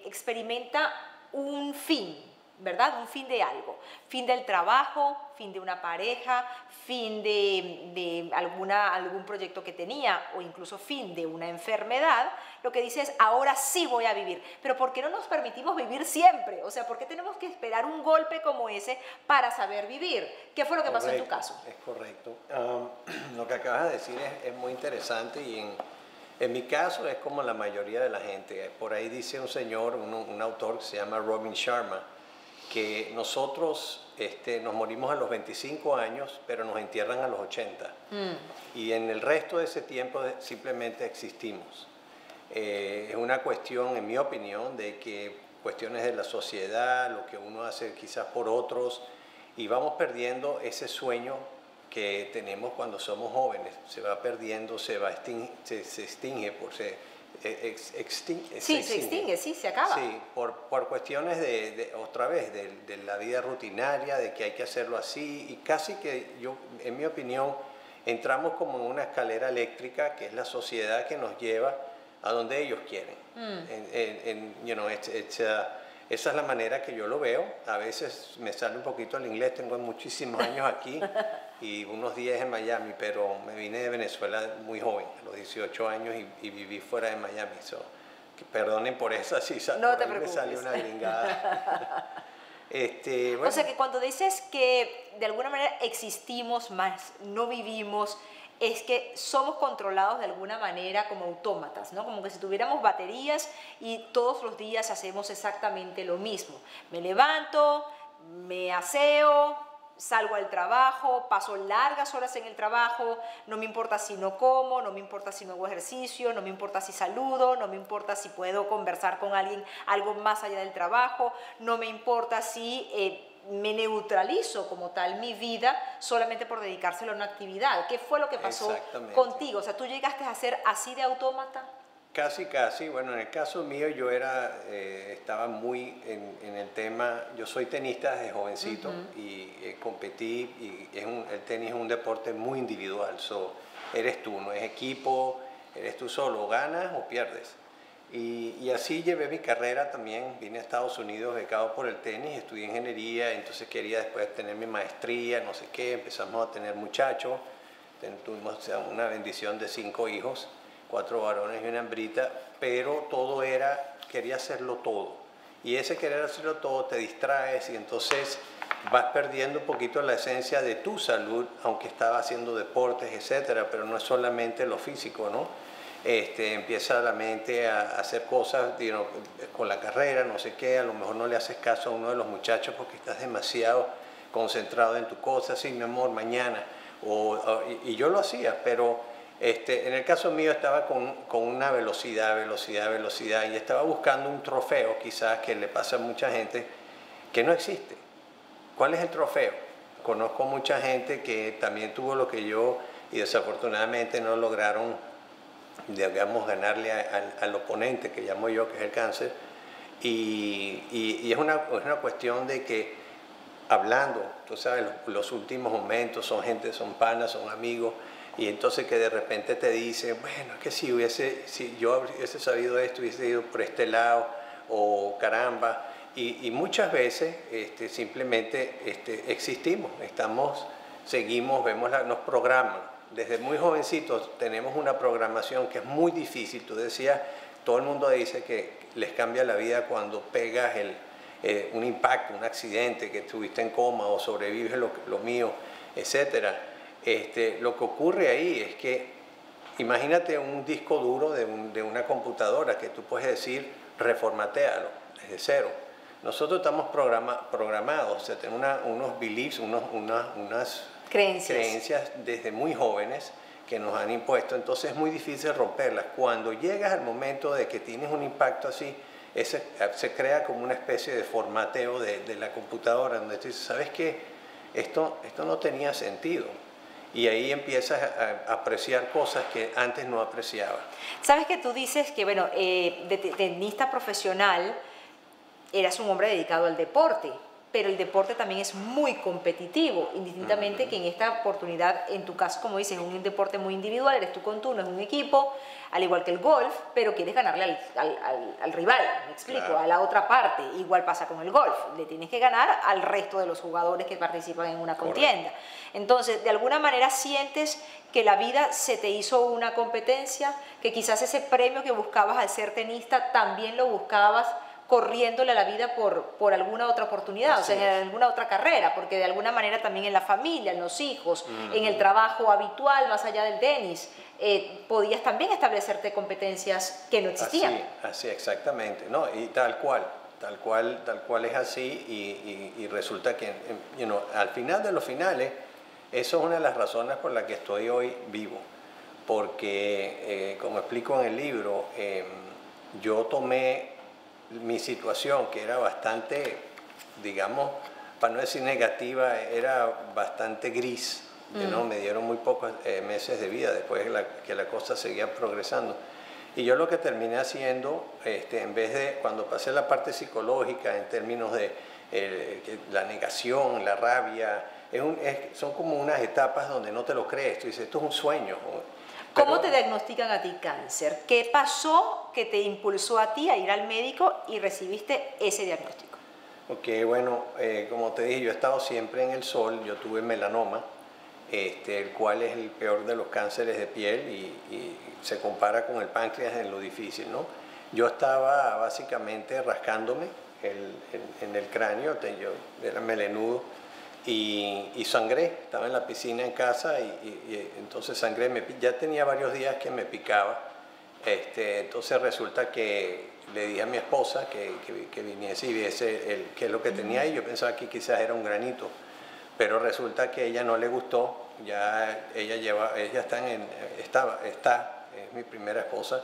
experimenta un fin, ¿verdad? Un fin de algo. Fin del trabajo, fin de una pareja, fin de algún proyecto que tenía o incluso fin de una enfermedad, lo que dice es, ahora sí voy a vivir. Pero ¿por qué no nos permitimos vivir siempre? O sea, ¿por qué tenemos que esperar un golpe como ese para saber vivir? ¿Qué fue lo que pasó en tu caso? Es correcto. Lo que acabas de decir es muy interesante y en mi caso es como la mayoría de la gente. Por ahí dice un señor, un autor que se llama Robin Sharma, que nosotros nos morimos a los 25 años, pero nos entierran a los 80. Y en el resto de ese tiempo simplemente existimos. Es una cuestión, en mi opinión, de que cuestiones de la sociedad, lo que uno hace quizás por otros, y vamos perdiendo ese sueño que tenemos cuando somos jóvenes. Se va perdiendo, se extingue, Sí, se acaba. Sí, por cuestiones otra vez, de la vida rutinaria, de que hay que hacerlo así, y casi que yo, en mi opinión, entramos como en una escalera eléctrica, que es la sociedad que nos lleva a donde ellos quieren. Esa es la manera que yo lo veo. A veces me sale un poquito el inglés, tengo muchísimos años aquí y unos días en Miami, pero me vine de Venezuela muy joven, a los 18 años, y viví fuera de Miami. Perdonen por eso, así no te me salió una gringada. Bueno. O sea que cuando dices que de alguna manera existimos más, no vivimos, es que somos controlados de alguna manera como autómatas, ¿no? Como que si tuviéramos baterías y todos los días hacemos exactamente lo mismo. Me levanto, me aseo, salgo al trabajo, paso largas horas en el trabajo, no me importa si no como, no me importa si no hago ejercicio, no me importa si saludo, no me importa si puedo conversar con alguien algo más allá del trabajo, no me importa si me neutralizo como tal mi vida solamente por dedicárselo a una actividad. ¿Qué fue lo que pasó contigo? O sea, ¿tú llegaste a ser así de autómata? Casi. Bueno, en el caso mío yo estaba muy en el tema, yo soy tenista desde jovencito y competí, y el tenis es un deporte muy individual. Eres tú, no es equipo, eres tú solo, ganas o pierdes. Y así llevé mi carrera también. Vine a Estados Unidos becado por el tenis, estudié ingeniería, entonces quería después tener mi maestría, no sé qué, empezamos a tener muchachos, tuvimos una bendición de 5 hijos, 4 varones y una hembrita, pero quería hacerlo todo. Y ese querer hacerlo todo te distraes y entonces vas perdiendo un poquito la esencia de tu salud, aunque estaba haciendo deportes, etcétera, pero no es solamente lo físico, ¿no? Empieza la mente a hacer cosas con la carrera, no sé qué, a lo mejor no le haces caso a uno de los muchachos porque estás demasiado concentrado en tu cosa, sí, mi amor, mañana, y yo lo hacía, pero en el caso mío estaba con una velocidad, y estaba buscando un trofeo, quizás que le pasa a mucha gente, que no existe. ¿Cuál es el trofeo? Conozco mucha gente que también tuvo lo que yo y desafortunadamente no lograron, digamos, ganarle al oponente, que llamo yo, que es el cáncer, y es una cuestión de que hablando, tú sabes, los últimos momentos, son panas, son amigos, y entonces que de repente te dicen, bueno, es que si yo hubiese sabido esto, hubiese ido por este lado, o caramba, y muchas veces simplemente existimos, seguimos, nos programan. Desde muy jovencitos tenemos una programación que es muy difícil. Tú decías, todo el mundo dice que les cambia la vida cuando pegas un impacto, un accidente, que estuviste en coma o sobrevives lo mío, etc. Lo que ocurre ahí es que, imagínate un disco duro de una computadora que tú puedes decir, reformatéalo desde cero. Nosotros estamos programados, o sea, tenemos unos beliefs, unas creencias desde muy jóvenes que nos han impuesto, entonces es muy difícil romperlas. Cuando llegas al momento de que tienes un impacto así, se crea como una especie de formateo de la computadora, donde tú dices, ¿sabes qué? Esto no tenía sentido. Y ahí empiezas a apreciar cosas que antes no apreciaba. Sabes que tú dices que, bueno, de tenista profesional eras un hombre dedicado al deporte. pero el deporte también es muy competitivo, indistintamente que en esta oportunidad, en tu caso, como dices, es un deporte muy individual, eres tú con tú, no es un equipo, al igual que el golf, pero quieres ganarle al rival, me explico, Claro. a la otra parte. Igual pasa con el golf, le tienes que ganar al resto de los jugadores que participan en una contienda. Entonces, de alguna manera sientes que la vida se te hizo una competencia, que quizás ese premio que buscabas al ser tenista también lo buscabas corriéndole a la vida por alguna otra oportunidad, Así o sea, en alguna otra carrera, porque de alguna manera también en la familia, en los hijos, en el Ujú. trabajo habitual, más allá del tenis, podías también establecerte competencias que no existían. Así exactamente, ¿no? Y tal cual es así y resulta que, al final de los finales, eso es una de las razones por las que estoy hoy vivo, porque, como explico en el libro, yo tomé mi situación, que era bastante, digamos, para no decir negativa, era bastante gris, ¿no? Me dieron muy pocos meses de vida después de que la cosa seguía progresando. Y yo lo que terminé haciendo, en vez de, cuando pasé la parte psicológica, en términos de la negación, la rabia, son como unas etapas donde no te lo crees, tú dices, esto es un sueño. ¿Cómo te diagnostican a ti cáncer? ¿Qué pasó que te impulsó a ti a ir al médico y recibiste ese diagnóstico? Ok, bueno, como te dije, yo he estado siempre en el sol, yo tuve melanoma, el cual es el peor de los cánceres de piel y se compara con el páncreas en lo difícil, ¿no? Yo estaba básicamente rascándome en el cráneo, yo era melenudo y sangré, estaba en la piscina en casa y entonces sangré, ya tenía varios días que me picaba, entonces resulta que le dije a mi esposa que viniese y viese qué es lo que tenía y yo pensaba que quizás era un granito. Pero resulta que a ella no le gustó, ya ella está, es mi primera esposa,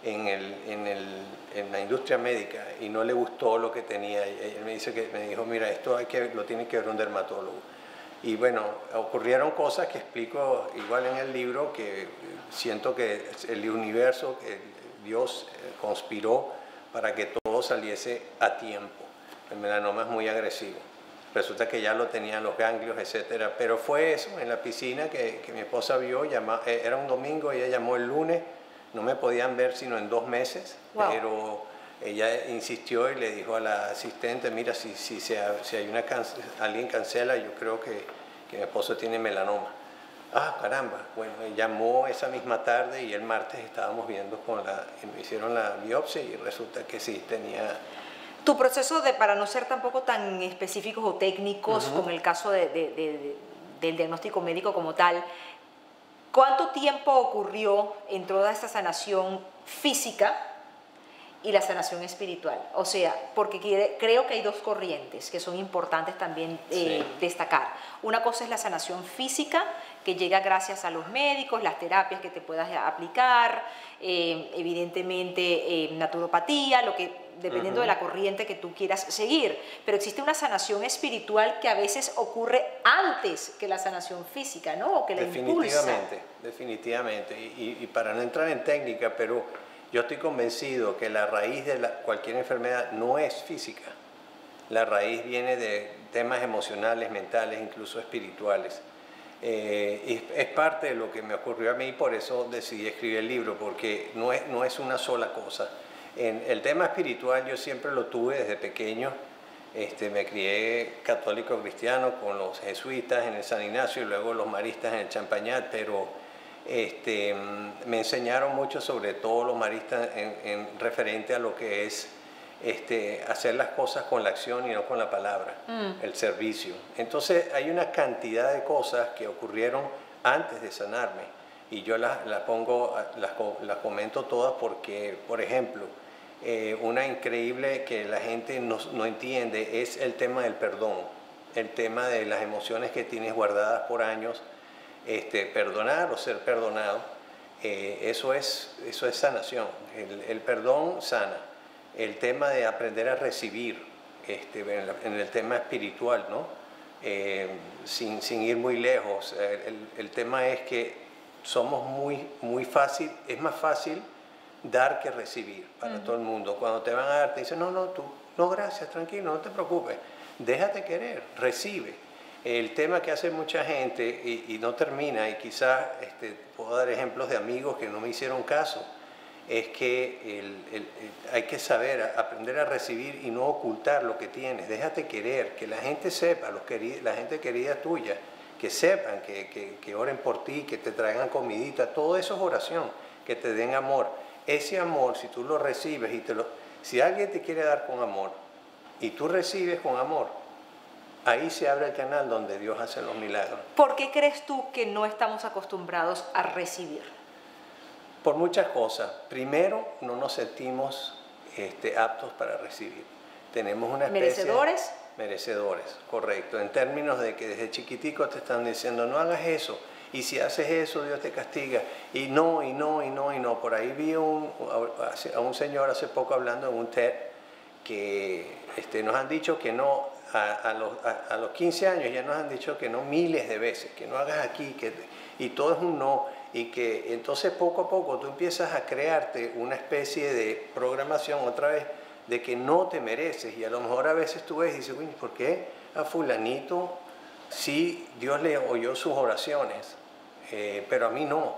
en la industria médica y no le gustó lo que tenía. Ella me dijo, mira, esto lo tiene que ver un dermatólogo. Y bueno, ocurrieron cosas que explico igual en el libro, que siento que el universo, que Dios conspiró para que todo saliese a tiempo. El melanoma es muy agresivo. Resulta que ya lo tenían los ganglios, etcétera. Pero fue eso, en la piscina que mi esposa vio, era un domingo, ella llamó el lunes, no me podían ver sino en 2 meses, pero ella insistió y le dijo a la asistente, mira, si hay alguien cancela, yo creo que mi esposo tiene melanoma. Ah, caramba. Bueno, llamó esa misma tarde y el martes estábamos viendo me hicieron la biopsia y resulta que sí tenía. Tu proceso para no ser tampoco tan específicos o técnicos con el caso del diagnóstico médico como tal, ¿cuánto tiempo ocurrió en toda esta sanación física y la sanación espiritual? O sea, porque creo que hay dos corrientes que son importantes también destacar. Una cosa es la sanación física, que llega gracias a los médicos, las terapias que te puedas aplicar, evidentemente naturopatía, dependiendo de la corriente que tú quieras seguir. Pero existe una sanación espiritual que a veces ocurre antes que la sanación física, ¿no? O que la impulsa. Definitivamente. Y para no entrar en técnica, pero yo estoy convencido que la raíz de cualquier enfermedad no es física. La raíz viene de temas emocionales, mentales, incluso espirituales. Y es parte de lo que me ocurrió a mí, por eso decidí escribir el libro, porque no es una sola cosa. El tema espiritual yo siempre lo tuve desde pequeño. Me crié católico cristiano con los jesuitas en el San Ignacio y luego los maristas en el Champagnat, pero me enseñaron mucho, sobre todo los maristas, en referente a lo que es hacer las cosas con la acción y no con la palabra, el servicio. Entonces hay una cantidad de cosas que ocurrieron antes de sanarme y yo las comento todas porque, por ejemplo, una increíble que la gente no entiende es el tema del perdón, el tema de las emociones que tienes guardadas por años, perdonar o ser perdonado, eso es sanación, el perdón sana. El tema de aprender a recibir, en el tema espiritual, ¿no? Sin ir muy lejos, el tema es que somos muy fácil, es más fácil dar que recibir para todo el mundo. Cuando te van a dar, te dicen, no, tú, no, gracias, tranquilo, no te preocupes. déjate querer, recibe. El tema que hace mucha gente y no termina, y quizás puedo dar ejemplos de amigos que no me hicieron caso, es que hay que saber, aprender a recibir y no ocultar lo que tienes. Déjate querer, que la gente sepa, la gente querida tuya, que sepan, que oren por ti, que te traigan comidita, todo eso es oración, que te den amor. Ese amor, si tú lo recibes si alguien te quiere dar con amor y tú recibes con amor, ahí se abre el canal donde Dios hace los milagros. ¿Por qué crees tú que no estamos acostumbrados a recibir? Por muchas cosas. Primero, no nos sentimos aptos para recibir. Tenemos una especie... ¿Merecedores? Merecedores, correcto. En términos de que desde chiquitico te están diciendo, no hagas eso. Y si haces eso, Dios te castiga. Y no, y no, y no, y no. Por ahí vi a un señor hace poco hablando en un TED que nos han dicho que no, a los 15 años ya nos han dicho que no miles de veces, que no hagas aquí, y todo es un no. Y que entonces poco a poco tú empiezas a crearte una especie de programación otra vez de que no te mereces. Y a lo mejor a veces tú ves y dices, ¿por qué a fulanito sí Dios le oyó sus oraciones, pero a mí no?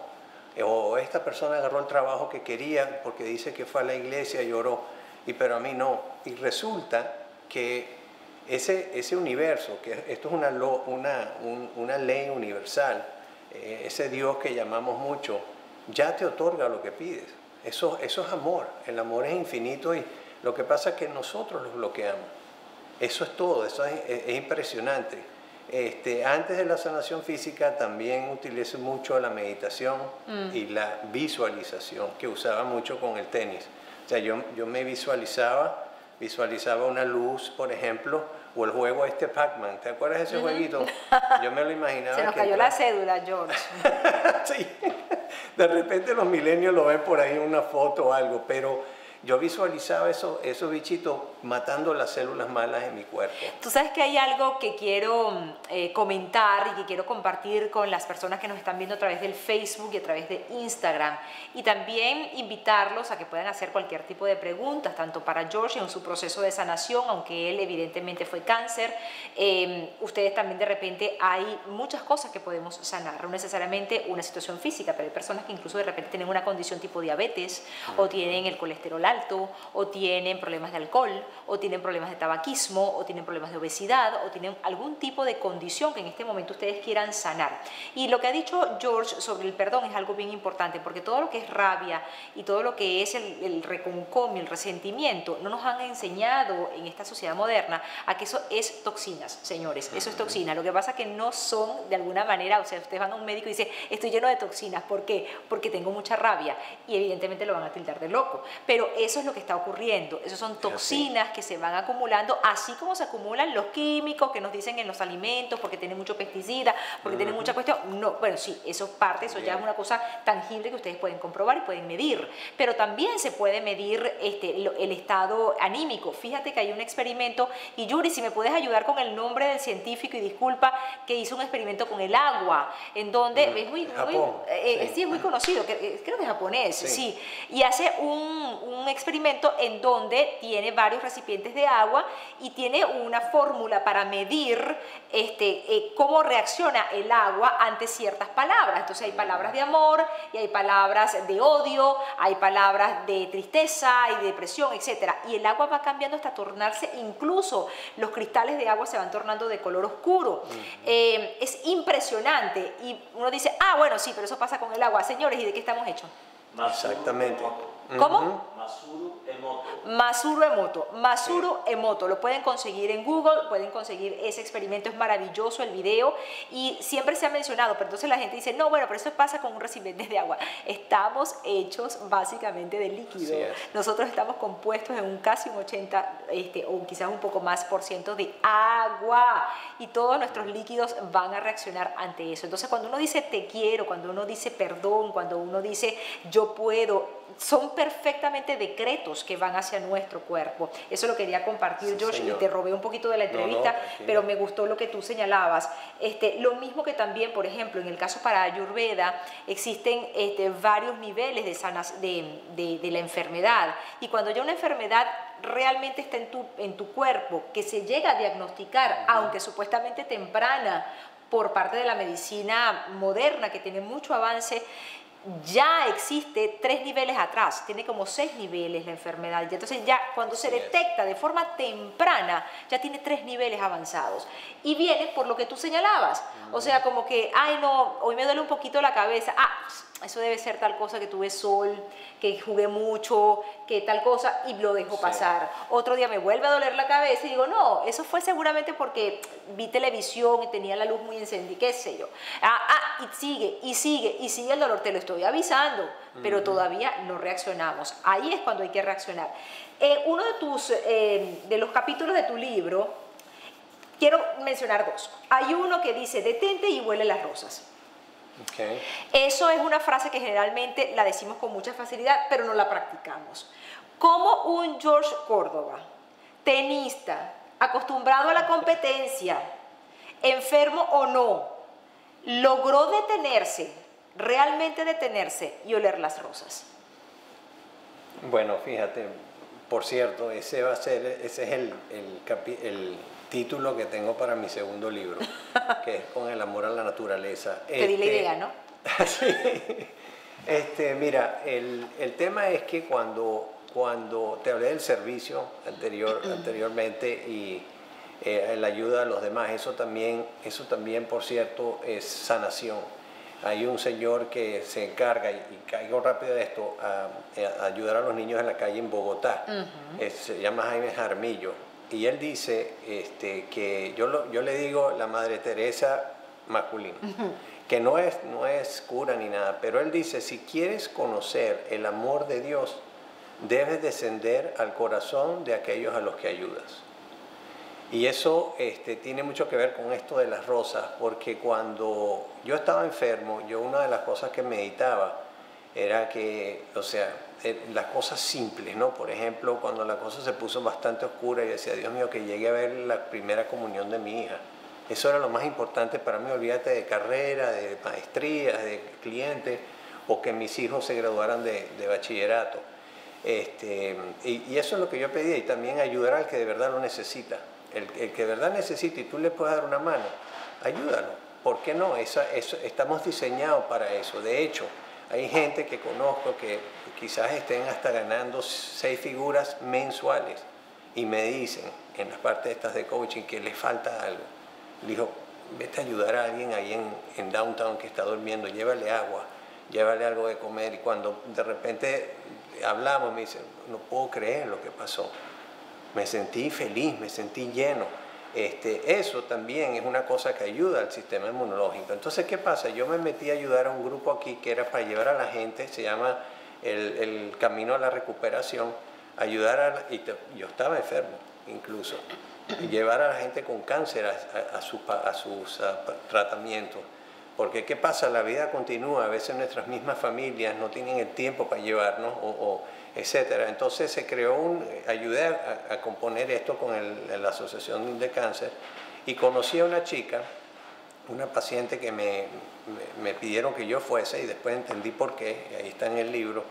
O esta persona agarró el trabajo que quería porque dice que fue a la iglesia y oró, pero a mí no. Y resulta que ese universo, que esto es una ley universal, ese Dios que llamamos mucho, ya te otorga lo que pides. Eso es amor. El amor es infinito y lo que pasa es que nosotros lo bloqueamos. Eso es todo, eso es impresionante. Antes de la sanación física también utilicé mucho la meditación y la visualización, que usaba mucho con el tenis. O sea, yo me visualizaba una luz, por ejemplo, o el juego Pac-Man. ¿Te acuerdas de ese jueguito? Yo me lo imaginaba. Se nos cayó la cédula, George. Sí. De repente los milenios lo ven por ahí en una foto o algo, pero yo visualizaba esos bichitos matando las células malas en mi cuerpo. Tú sabes que hay algo que quiero comentar y que quiero compartir con las personas que nos están viendo a través del Facebook y a través de Instagram, y también invitarlos a que puedan hacer cualquier tipo de preguntas, tanto para George en su proceso de sanación, aunque él evidentemente fue cáncer. Ustedes también de repente hay muchas cosas que podemos sanar, no necesariamente una situación física, pero hay personas que incluso de repente tienen una condición tipo diabetes, o tienen el colesterol alto, o tienen problemas de alcohol, o tienen problemas de tabaquismo, o tienen problemas de obesidad, o tienen algún tipo de condición que en este momento ustedes quieran sanar. Y lo que ha dicho George sobre el perdón es algo bien importante, porque todo lo que es rabia y todo lo que es el reconcomio, el resentimiento, no nos han enseñado en esta sociedad moderna a que eso es toxinas, señores, eso es toxina. Lo que pasa es que no son de alguna manera, o sea, ustedes van a un médico y dicen, estoy lleno de toxinas, ¿por qué? Porque tengo mucha rabia, y evidentemente lo van a tildar de loco, pero eso es lo que está ocurriendo, esos son toxinas que se van acumulando, así como se acumulan los químicos que nos dicen en los alimentos, porque tienen mucho pesticida, porque tienen mucha cuestión. No, bueno, sí, eso es parte, eso ya es una cosa tangible que ustedes pueden comprobar y pueden medir, pero también se puede medir el estado anímico. Fíjate que hay un experimento, y Yuri, si me puedes ayudar con el nombre del científico, y disculpa, que hizo un experimento con el agua, en donde es muy conocido, creo que es japonés, sí, y hace un experimento en donde tiene varios recipientes de agua y tiene una fórmula para medir cómo reacciona el agua ante ciertas palabras. Entonces hay palabras de amor, y hay palabras de odio, hay palabras de tristeza y de depresión, etc. Y el agua va cambiando hasta tornarse, incluso los cristales de agua se van tornando de color oscuro. Es impresionante, y uno dice, bueno, sí, pero eso pasa con el agua. Señores, ¿y de qué estamos hechos? Exactamente. ¿Cómo? Masuru Emoto. Masuru Emoto. Masuru Emoto. Lo pueden conseguir en Google, pueden conseguir ese experimento, es maravilloso el video, y siempre se ha mencionado, pero entonces la gente dice, no, bueno, pero eso pasa con un recipiente de agua. Estamos hechos básicamente de líquido. Nosotros estamos compuestos en casi un 80, o quizás un poco más % de agua, y todos nuestros líquidos van a reaccionar ante eso. Entonces cuando uno dice te quiero, cuando uno dice perdón, cuando uno dice yo puedo, son perfectamente decretos que van hacia nuestro cuerpo. Eso lo quería compartir, sí, Josh, señor. Y te robé un poquito de la entrevista, pero me gustó lo que tú señalabas. Lo mismo que también, por ejemplo, en el caso para Ayurveda, existen varios niveles de la enfermedad. Y cuando ya una enfermedad realmente está en tu cuerpo, que se llega a diagnosticar, aunque supuestamente temprana, por parte de la medicina moderna, que tiene mucho avance, ya existe 3 niveles atrás, tiene como 6 niveles la enfermedad. Y entonces ya cuando se detecta de forma temprana, ya tiene 3 niveles avanzados. Y viene por lo que tú señalabas. O sea, como que, ay no, hoy me duele un poquito la cabeza. Eso debe ser tal cosa, que tuve sol, que jugué mucho, que tal cosa, y lo dejo pasar. Otro día me vuelve a doler la cabeza y digo, no, eso fue seguramente porque vi televisión y tenía la luz muy encendida, qué sé yo. Y sigue el dolor, te lo estoy avisando, pero todavía no reaccionamos. Ahí es cuando hay que reaccionar. Uno de los capítulos de tu libro, quiero mencionar 2. Hay uno que dice, detente y huele las rosas. Okay. Eso es una frase que generalmente la decimos con mucha facilidad, pero no la practicamos. Como un George Córdoba, tenista, acostumbrado a la competencia, enfermo o no, logró detenerse, realmente detenerse y oler las rosas? Bueno, fíjate, por cierto, ese es el título que tengo para mi segundo libro, que es Con el amor a la naturaleza. Te di la idea, ¿no? Sí. Mira, el tema es que cuando te hablé del servicio anteriormente y la ayuda a los demás, eso también, por cierto, es sanación. Hay un señor que se encarga, y caigo rápido de esto, a ayudar a los niños en la calle en Bogotá. Se llama Jaime Jaramillo. Y él dice que yo le digo la Madre Teresa masculina, que no es cura ni nada, pero él dice, si quieres conocer el amor de Dios, debes descender al corazón de aquellos a los que ayudas. Y eso tiene mucho que ver con esto de las rosas, porque cuando yo estaba enfermo, una de las cosas que meditaba era que, o sea, las cosas simples, ¿no? Por ejemplo, cuando la cosa se puso bastante oscura y decía, Dios mío, que llegue a ver la primera comunión de mi hija. Eso era lo más importante para mí, olvídate de carrera, de maestrías, de clientes, o que mis hijos se graduaran de bachillerato. Y eso es lo que yo pedía, y también ayudar al que de verdad lo necesita. El que de verdad necesita y tú le puedes dar una mano, ayúdalo. ¿Por qué no? Estamos diseñados para eso. De hecho, hay gente que conozco que quizás estén hasta ganando 6 figuras mensuales y me dicen en las partes estas de coaching que les falta algo. Dijo, vete a ayudar a alguien ahí en downtown que está durmiendo, llévale agua, llévale algo de comer. Y cuando de repente hablamos, me dice, no puedo creer lo que pasó. Me sentí feliz, me sentí lleno. Eso también es una cosa que ayuda al sistema inmunológico. Entonces, ¿qué pasa? Yo me metí a ayudar a un grupo aquí que era para llevar a la gente, se llama el Camino a la Recuperación, yo estaba enfermo incluso, llevar a la gente con cáncer a sus tratamientos. Porque ¿qué pasa? La vida continúa, a veces nuestras mismas familias no tienen el tiempo para llevarnos, etcétera. Entonces se creó ayudé a componer esto con la Asociación de Cáncer, y conocí a una chica, una paciente que me pidieron que yo fuese, y después entendí por qué, ahí está en el libro,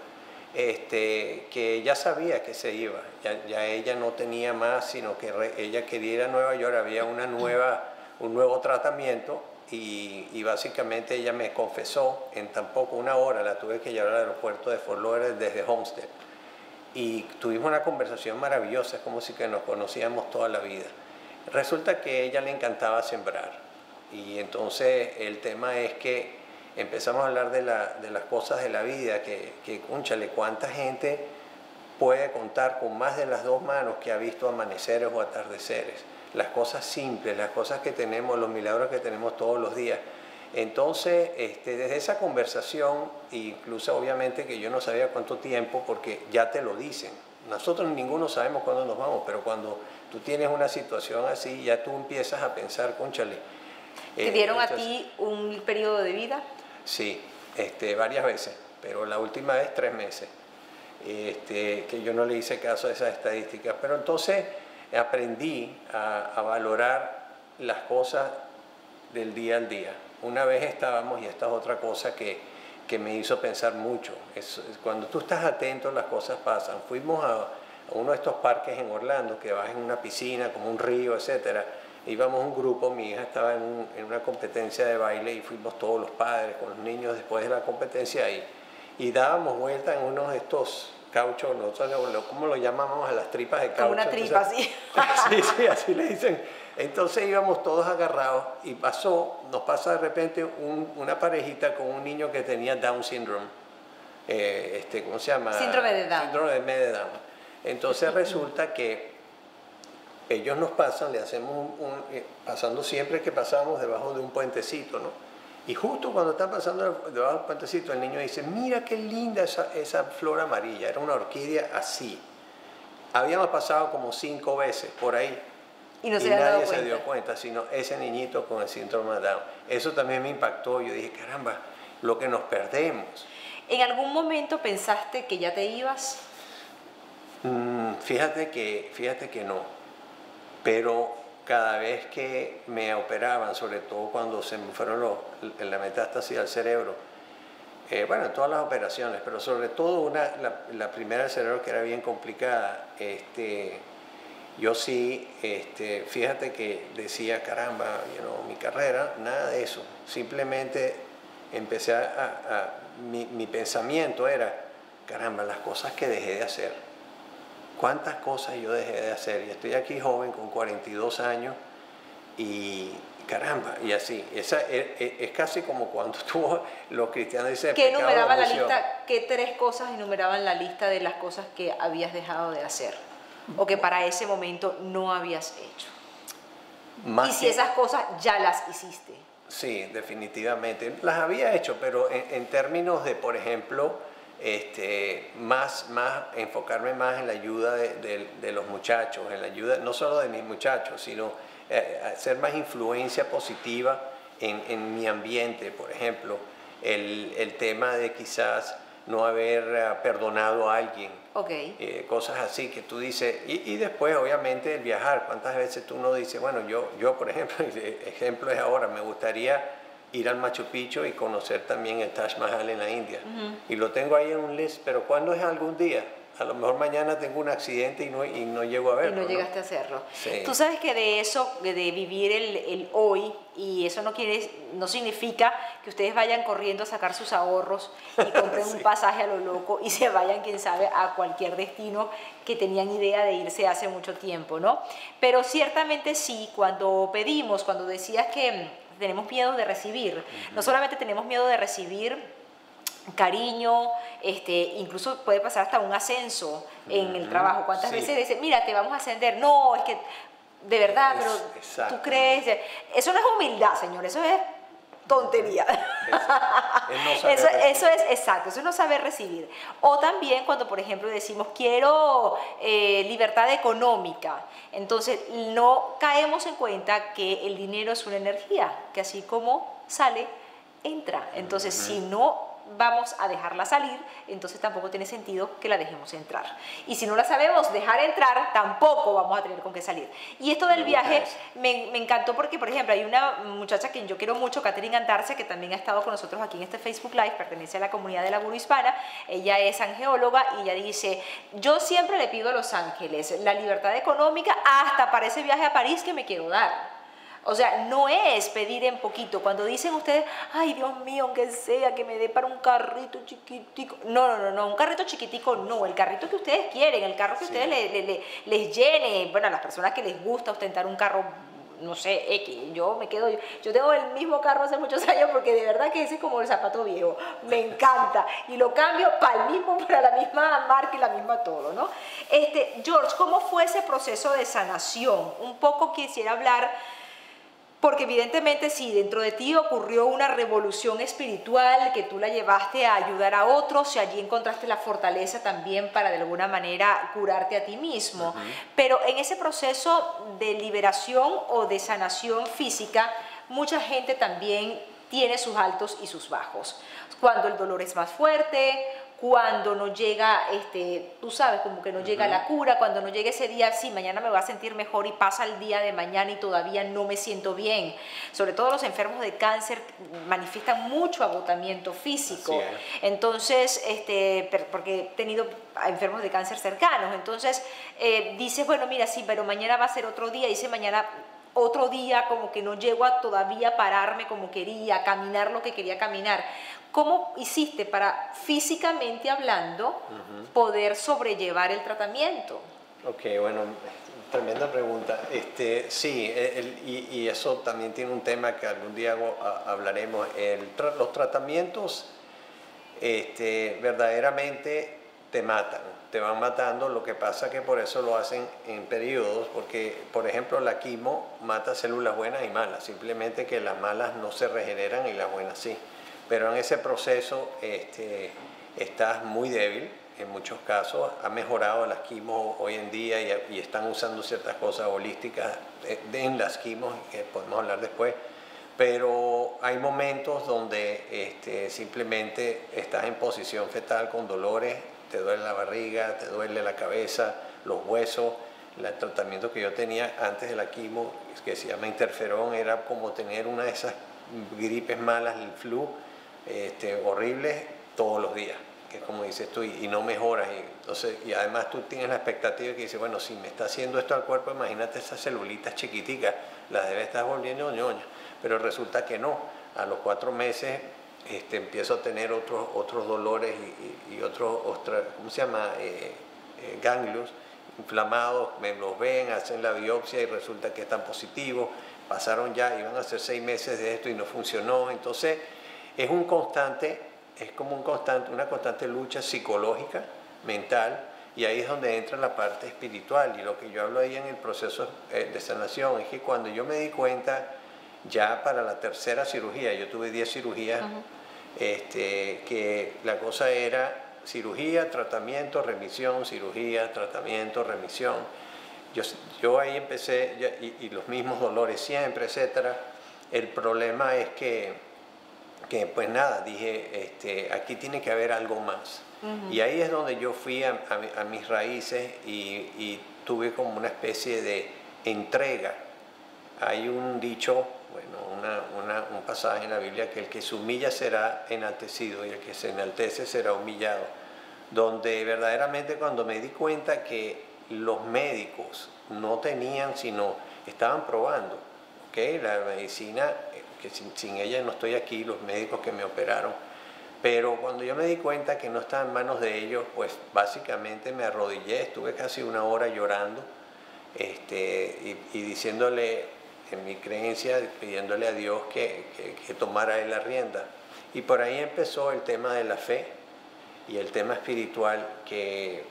que ya sabía que se iba, ya ella no tenía más, sino que ella quería ir a Nueva York, había un nuevo tratamiento, y básicamente ella me confesó en tan poco, 1 hora, la tuve que llevar al aeropuerto de Fort Lauderdale desde Homestead. Y tuvimos una conversación maravillosa, es como si que nos conocíamos toda la vida. Resulta que a ella le encantaba sembrar, y entonces el tema es que empezamos a hablar de las cosas de la vida, que cónchale, cuánta gente puede contar con más de las 2 manos que ha visto amaneceres o atardeceres, las cosas simples, las cosas que tenemos, los milagros que tenemos todos los días. Entonces, desde esa conversación, incluso obviamente que yo no sabía cuánto tiempo, porque ya te lo dicen. Nosotros ninguno sabemos cuándo nos vamos, pero cuando tú tienes una situación así, ya tú empiezas a pensar, cónchale. ¿Te dieron a ti un periodo de vida? Sí, varias veces, pero la última vez 3 meses. que yo no le hice caso a esas estadísticas. Pero entonces aprendí a valorar las cosas del día al día. Una vez estábamos, y esta es otra cosa que me hizo pensar mucho, cuando tú estás atento las cosas pasan. Fuimos a uno de estos parques en Orlando, que vas en una piscina, como un río, etc. Íbamos un grupo, mi hija estaba en una competencia de baile y fuimos todos los padres con los niños después de la competencia ahí. Y dábamos vuelta en unos de estos cauchos, nosotros, ¿cómo lo llamamos a las tripas de caucho? Como una tripa, sí. Sí, así le dicen. Entonces íbamos todos agarrados y nos pasa de repente una parejita con un niño que tenía Down syndrome. ¿Cómo se llama? Síndrome de Down. Síndrome de Down. Entonces resulta que ellos nos pasan, le hacemos pasando siempre que pasamos debajo de un puentecito, ¿no? Y justo cuando están pasando debajo del puentecito, el niño dice, mira qué linda esa flor amarilla, era una orquídea así. Habíamos pasado como 5 veces por ahí. Y nadie se dio cuenta, sino ese niñito con el síndrome de Down. Eso también me impactó. Yo dije, caramba, lo que nos perdemos. ¿En algún momento pensaste que ya te ibas? Fíjate que no. Pero cada vez que me operaban, sobre todo cuando se me fueron la metástasis al cerebro, bueno, todas las operaciones, pero sobre todo la primera del cerebro, que era bien complicada, yo sí, fíjate que decía, caramba, mi carrera, nada de eso. Simplemente empecé mi pensamiento era, caramba, las cosas que dejé de hacer. ¿Cuántas cosas yo dejé de hacer? Y estoy aquí joven, con 42 años, y caramba, y así. Es casi como cuando los cristianos dicen, ¿qué enumeraba la lista? ¿Qué 3 cosas enumeraban la lista de las cosas que habías dejado de hacer? O que para ese momento no habías hecho. Y si esas cosas ya las hiciste. Sí, definitivamente. Las había hecho, pero en términos de, por ejemplo, enfocarme más en la ayuda de los muchachos, en la ayuda no solo de mis muchachos, sino hacer más influencia positiva en mi ambiente, por ejemplo. El tema de quizás no haber perdonado a alguien. Okay. Cosas así que tú dices, y después obviamente el viajar. ¿Cuántas veces tú no dices, bueno, yo por ejemplo, el ejemplo es ahora, me gustaría ir al Machu Picchu y conocer también el Taj Mahal en la India? Y lo tengo ahí en un list, pero ¿cuándo es algún día? A lo mejor mañana tengo un accidente y no llego a verlo. Y no llegaste a hacerlo. Sí. Tú sabes que de eso, de vivir el hoy, y eso no significa que ustedes vayan corriendo a sacar sus ahorros y compren un pasaje a lo loco y se vayan, quién sabe, a cualquier destino que tenían idea de irse hace mucho tiempo, ¿no? Pero ciertamente sí, cuando decías que tenemos miedo de recibir, no solamente tenemos miedo de recibir cariño, incluso puede pasar hasta un ascenso en el trabajo. ¿Cuántas veces dicen, mira, te vamos a ascender? No, es que de verdad, pero tú crees. Eso no es humildad, señor, eso es tontería. Eso es exacto, eso es no saber recibir. O también cuando, por ejemplo, decimos, quiero libertad económica, entonces no caemos en cuenta que el dinero es una energía, que así como sale, entra. Entonces, si no vamos a dejarla salir, entonces tampoco tiene sentido que la dejemos entrar. Y si no la sabemos dejar entrar, tampoco vamos a tener con qué salir. Y esto del viaje me encantó porque, por ejemplo, hay una muchacha que yo quiero mucho, Catherine Andarce, que también ha estado con nosotros aquí en este Facebook Live, pertenece a la comunidad de la Gurú Hispana. Ella es angeóloga y ella dice, yo siempre le pido a los ángeles la libertad económica hasta para ese viaje a París que me quiero dar. O sea, no es pedir en poquito. Cuando dicen ustedes, ay, Dios mío, aunque sea que me dé para un carrito chiquitico. No, un carrito chiquitico no. El carrito que ustedes quieren, el carro que ustedes les llene. Bueno, a las personas que les gusta ostentar un carro, no sé, X. Yo tengo el mismo carro hace muchos años porque de verdad que ese es como el zapato viejo. Me encanta. Y lo cambio para la misma marca y la misma todo, ¿no? George, ¿cómo fue ese proceso de sanación? Un poco quisiera hablar. Porque evidentemente sí, dentro de ti ocurrió una revolución espiritual que tú la llevaste a ayudar a otros y allí encontraste la fortaleza también para de alguna manera curarte a ti mismo. Pero en ese proceso de liberación o de sanación física, mucha gente también tiene sus altos y sus bajos. Cuando el dolor es más fuerte, cuando no llega, tú sabes, como que no llega la cura, cuando no llega ese día, sí, mañana me voy a sentir mejor y pasa el día de mañana y todavía no me siento bien. Sobre todo los enfermos de cáncer manifiestan mucho agotamiento físico. Entonces, porque he tenido enfermos de cáncer cercanos, entonces dices, bueno, mira, sí, pero mañana va a ser otro día, dice mañana otro día, como que no llego a todavía pararme como quería, caminar lo que quería caminar. ¿Cómo hiciste para, físicamente hablando, poder sobrellevar el tratamiento? Ok, bueno, tremenda pregunta. Sí, y eso también tiene un tema que algún día hablaremos. Los tratamientos verdaderamente te matan, te van matando. Lo que pasa que por eso lo hacen en periodos, porque, por ejemplo, la quimo mata células buenas y malas, simplemente que las malas no se regeneran y las buenas sí. Pero en ese proceso estás muy débil, en muchos casos. Ha mejorado las quimos hoy en día y están usando ciertas cosas holísticas en las quimos, que podemos hablar después. Pero hay momentos donde simplemente estás en posición fetal con dolores, te duele la barriga, te duele la cabeza, los huesos. El tratamiento que yo tenía antes de la quimo, que se llama interferón, era como tener una de esas gripes malas, el flu, horribles todos los días, que es como dices tú, y no mejoras. Y además tú tienes la expectativa que dices, bueno, si me está haciendo esto al cuerpo, imagínate esas celulitas chiquiticas, las debe estar volviendo ñoñas. Pero resulta que no. A los 4 meses empiezo a tener otros dolores y ¿cómo se llama? Ganglios inflamados, me los ven, hacen la biopsia y resulta que están positivos. Pasaron ya, iban a ser 6 meses de esto y no funcionó. Entonces es como una constante lucha psicológica, mental, y ahí es donde entra la parte espiritual. Y lo que yo hablo ahí en el proceso de sanación es que cuando yo me di cuenta, ya para la tercera cirugía, yo tuve 10 cirugías, que la cosa era cirugía, tratamiento, remisión, cirugía, tratamiento, remisión. Yo ahí empecé, y los mismos dolores siempre, etc. El problema es que pues nada, dije, aquí tiene que haber algo más. Y ahí es donde yo fui a mis raíces y tuve como una especie de entrega. Hay un dicho, bueno, un pasaje en la Biblia, que el que se humilla será enaltecido y el que se enaltece será humillado, donde verdaderamente cuando me di cuenta que los médicos no tenían, sino estaban probando, ¿okay? La medicina, que sin ella no estoy aquí, los médicos que me operaron, pero cuando yo me di cuenta que no estaba en manos de ellos, pues básicamente me arrodillé, estuve casi 1 hora llorando, y diciéndole, en mi creencia, pidiéndole a Dios que tomara él la rienda. Y por ahí empezó el tema de la fe y el tema espiritual, que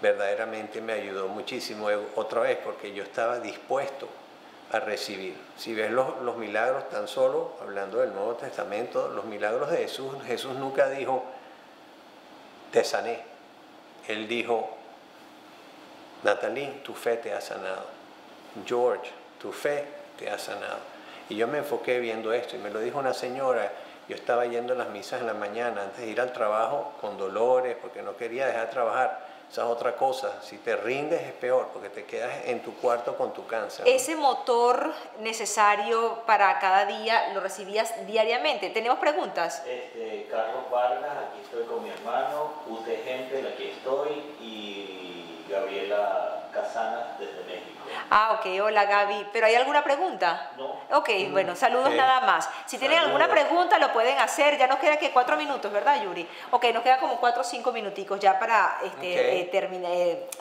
verdaderamente me ayudó muchísimo, otra vez, porque yo estaba dispuesto a recibir. Si ves los milagros, tan solo hablando del Nuevo Testamento, los milagros de Jesús, Jesús nunca dijo, te sané. Él dijo, Natalie, tu fe te ha sanado. George, tu fe te ha sanado. Y yo me enfoqué viendo esto, y me lo dijo una señora. Yo estaba yendo a las misas en la mañana antes de ir al trabajo con dolores, porque no quería dejar de trabajar. Esa es otra cosa, si te rindes es peor, porque te quedas en tu cuarto con tu cáncer, ¿no? Ese motor necesario para cada día, ¿lo recibías diariamente? ¿Tenemos preguntas? Carlos Vargas, aquí estoy con mi hermano, Ute Gempel, aquí estoy, y Gabriela Casana desde México. Ah, ok, hola Gaby. ¿Pero hay alguna pregunta? No. Ok, bueno, saludos nada más. Si tienen alguna pregunta lo pueden hacer. Ya nos queda que 4 minutos, ¿verdad, Yuri? Ok, nos queda como 4 o 5 minuticos ya para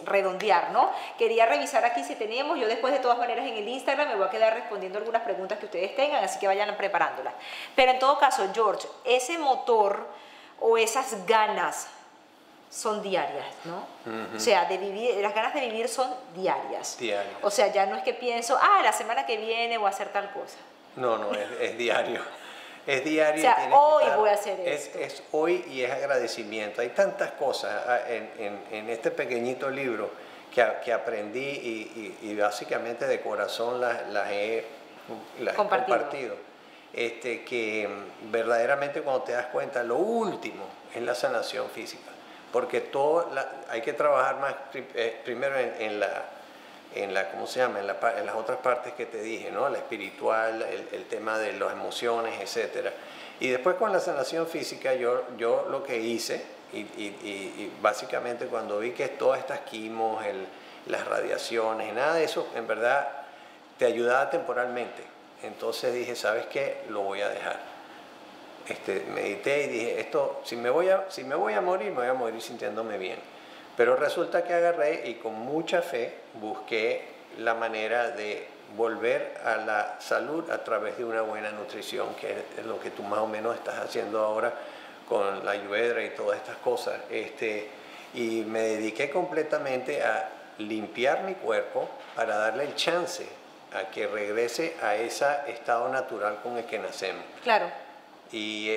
redondear, ¿no? Quería revisar aquí si teníamos. Yo después de todas maneras en el Instagram me voy a quedar respondiendo algunas preguntas que ustedes tengan, así que vayan preparándolas. Pero en todo caso, George, ese motor o esas ganas son diarias, ¿no? O sea, de vivir, las ganas de vivir son diarias. O sea, ya no es que pienso, la semana que viene voy a hacer tal cosa. No, es diario. Es diario. O sea, hoy voy a hacer esto. Es hoy, y es agradecimiento. Hay tantas cosas en este pequeñito libro que aprendí y básicamente de corazón las he compartido. que verdaderamente cuando te das cuenta, lo último es la sanación física, porque hay que trabajar más primero en la ¿cómo se llama? En las otras partes que te dije, ¿no? La espiritual, el tema de las emociones, etcétera. Y después con la sanación física yo lo que hice, y básicamente cuando vi que todas estas quimos, las radiaciones, nada de eso, en verdad te ayudaba temporalmente. Entonces dije, ¿sabes qué? Lo voy a dejar. Medité y dije, si me voy a morir, me voy a morir sintiéndome bien. Pero resulta que agarré y con mucha fe busqué la manera de volver a la salud a través de una buena nutrición, que es lo que tú más o menos estás haciendo ahora con la Ayurveda y todas estas cosas. Y me dediqué completamente a limpiar mi cuerpo para darle el chance a que regrese a ese estado natural con el que nacemos. Claro. Y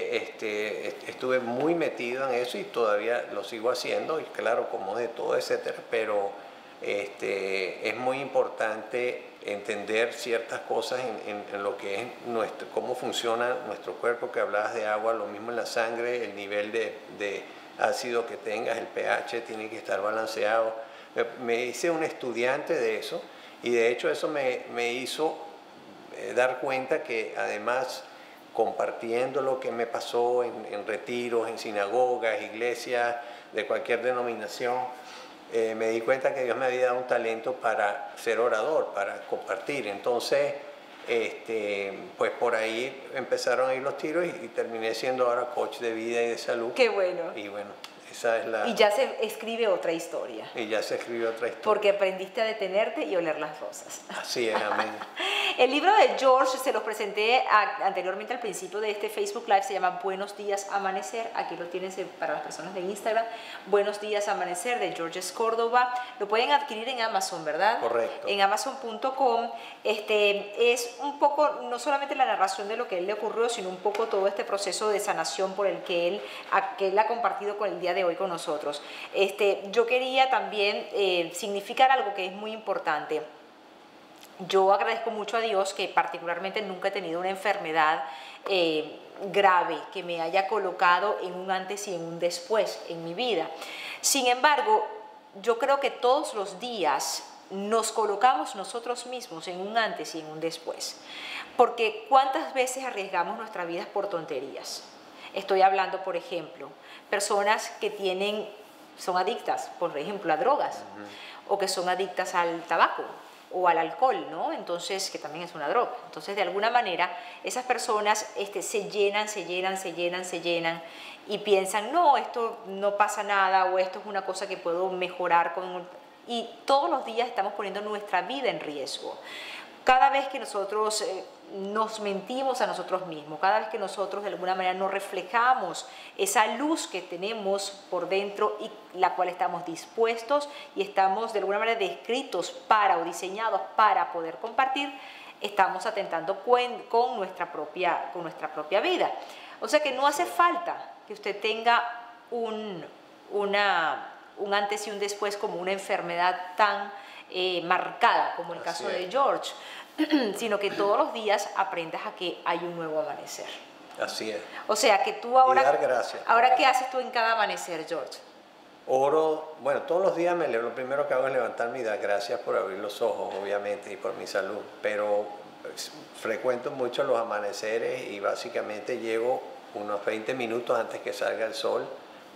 estuve muy metido en eso y todavía lo sigo haciendo, y claro, como de todo, etcétera, pero es muy importante entender ciertas cosas en lo que es cómo funciona nuestro cuerpo, que hablabas de agua, lo mismo en la sangre, el nivel de ácido que tengas, el pH tiene que estar balanceado. Me hice un estudiante de eso, y de hecho eso me hizo dar cuenta que además, compartiendo lo que me pasó en retiros, en sinagogas, iglesias de cualquier denominación, me di cuenta que Dios me había dado un talento para ser orador, para compartir. Entonces, pues por ahí empezaron a ir los tiros y terminé siendo ahora coach de vida y de salud. ¡Qué bueno! Y bueno, esa es la... Y ya se escribe otra historia. Y ya se escribió otra historia. Porque aprendiste a detenerte y oler las rosas. Así es, amén. El libro de George, se los presenté anteriormente al principio de este Facebook Live, se llama Buenos Días Amanecer. Aquí lo tienen para las personas de Instagram. Buenos Días Amanecer, de George Córdoba. Lo pueden adquirir en Amazon, ¿verdad? Correcto. En Amazon.com. Es un poco, no solamente la narración de lo que a él le ocurrió, sino un poco todo este proceso de sanación por el que él ha compartido con el día de hoy con nosotros. Yo quería también significar algo que es muy importante. Yo agradezco mucho a Dios que particularmente nunca he tenido una enfermedad grave que me haya colocado en un antes y en un después en mi vida. Sin embargo, yo creo que todos los días nos colocamos nosotros mismos en un antes y en un después. Porque ¿cuántas veces arriesgamos nuestras vidas por tonterías? Estoy hablando, por ejemplo, personas que son adictas, por ejemplo, a drogas, o que son adictas al tabaco o al alcohol, ¿no? Entonces, que también es una droga. Entonces, de alguna manera, esas personas se llenan y piensan, no, esto no pasa nada, o esto es una cosa que puedo mejorar y todos los días estamos poniendo nuestra vida en riesgo. Cada vez que nosotros nos mentimos a nosotros mismos, cada vez que nosotros de alguna manera no reflejamos esa luz que tenemos por dentro y la cual estamos dispuestos y estamos de alguna manera descritos o diseñados para poder compartir, estamos atentando con nuestra propia vida. O sea que no hace falta que usted tenga un antes y un después como una enfermedad tan marcada como el caso de George, sino que todos los días aprendas a que hay un nuevo amanecer. Así es. O sea que tú ahora... Y dar gracias. Ahora, ¿qué haces tú en cada amanecer, George? Oro, bueno, todos los días lo primero que hago es levantarme y dar gracias por abrir los ojos, obviamente, y por mi salud, pero frecuento mucho los amaneceres y básicamente llego unos 20 minutos antes que salga el sol.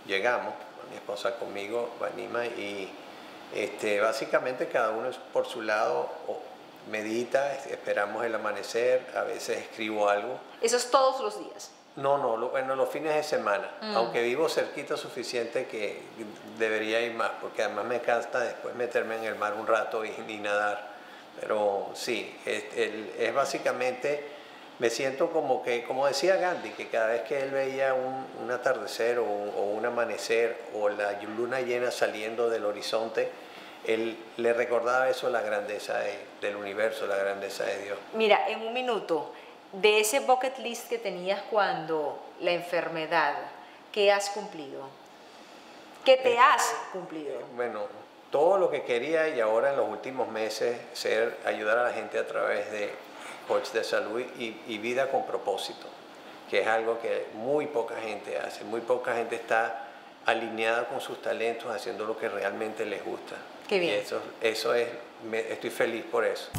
Llegamos, mi esposa conmigo, Vanima, y básicamente cada uno por su lado medita, esperamos el amanecer, a veces escribo algo. ¿Eso es todos los días? No, bueno, los fines de semana, aunque vivo cerquita suficiente que debería ir más, porque además me encanta después meterme en el mar un rato y nadar, pero sí, es básicamente, me siento como decía Gandhi, que cada vez que él veía un atardecer o un amanecer o la luna llena saliendo del horizonte, él le recordaba eso, la grandeza del universo, la grandeza de Dios. Mira, en un minuto, de ese bucket list que tenías cuando la enfermedad, ¿qué has cumplido? ¿Qué te has cumplido? Bueno, todo lo que quería, y ahora en los últimos meses ayudar a la gente a través de coach de salud y vida con propósito, que es algo que muy poca gente hace, muy poca gente está alineada con sus talentos, haciendo lo que realmente les gusta. Qué bien. Y eso es, estoy feliz por eso.